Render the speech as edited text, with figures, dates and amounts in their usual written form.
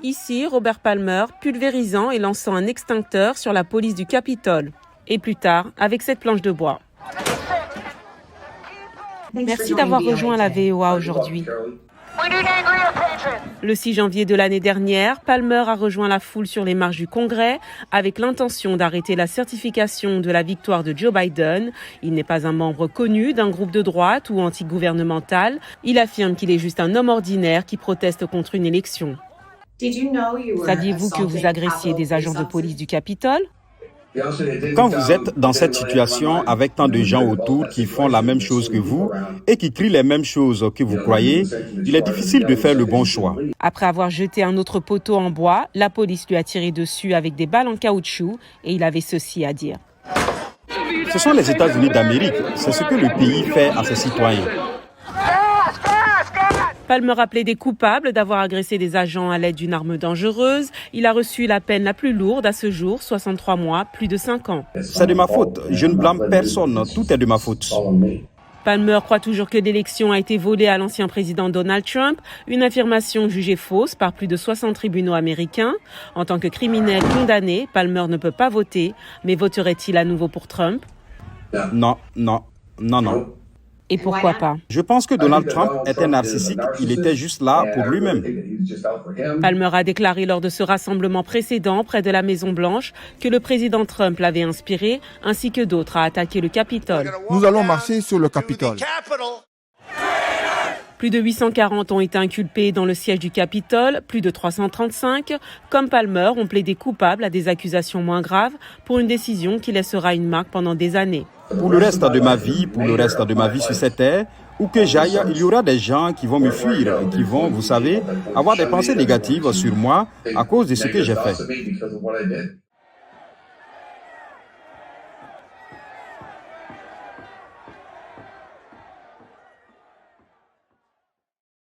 Ici, Robert Palmer pulvérisant et lançant un extincteur sur la police du Capitole. Et plus tard, avec cette planche de bois. Merci d'avoir rejoint la VOA aujourd'hui. Le 6 janvier de l'année dernière, Palmer a rejoint la foule sur les marches du Congrès avec l'intention d'arrêter la certification de la victoire de Joe Biden. Il n'est pas un membre connu d'un groupe de droite ou anti-gouvernemental. Il affirme qu'il est juste un homme ordinaire qui proteste contre une élection. Saviez-vous que vous agressiez des agents de police du Capitole ? Quand vous êtes dans cette situation avec tant de gens autour qui font la même chose que vous et qui crient les mêmes choses que vous croyez, il est difficile de faire le bon choix. Après avoir jeté un autre poteau en bois, la police lui a tiré dessus avec des balles en caoutchouc et il avait ceci à dire. Ce sont les États-Unis d'Amérique. C'est ce que le pays fait à ses citoyens. Palmer a plaidé coupable d'avoir agressé des agents à l'aide d'une arme dangereuse. Il a reçu la peine la plus lourde à ce jour, 63 mois, plus de 5 ans. C'est de ma faute. Je ne blâme personne. Tout est de ma faute. Palmer croit toujours que l'élection a été volée à l'ancien président Donald Trump, une affirmation jugée fausse par plus de 60 tribunaux américains. En tant que criminel condamné, Palmer ne peut pas voter, mais voterait-il à nouveau pour Trump ? Non. Et pourquoi pas ? Je pense que Donald Trump était narcissique, il était juste là pour lui-même. Palmer a déclaré lors de ce rassemblement précédent près de la Maison-Blanche que le président Trump l'avait inspiré, ainsi que d'autres, à attaquer le Capitole. Nous allons marcher sur le Capitole. Plus de 840 ont été inculpés dans le siège du Capitole, plus de 335, comme Palmer, ont plaidé coupables à des accusations moins graves pour une décision qui laissera une marque pendant des années. Pour le reste de ma vie, sur cette terre, où que j'aille, il y aura des gens qui vont me fuir, qui vont, vous savez, avoir des pensées négatives sur moi à cause de ce que j'ai fait.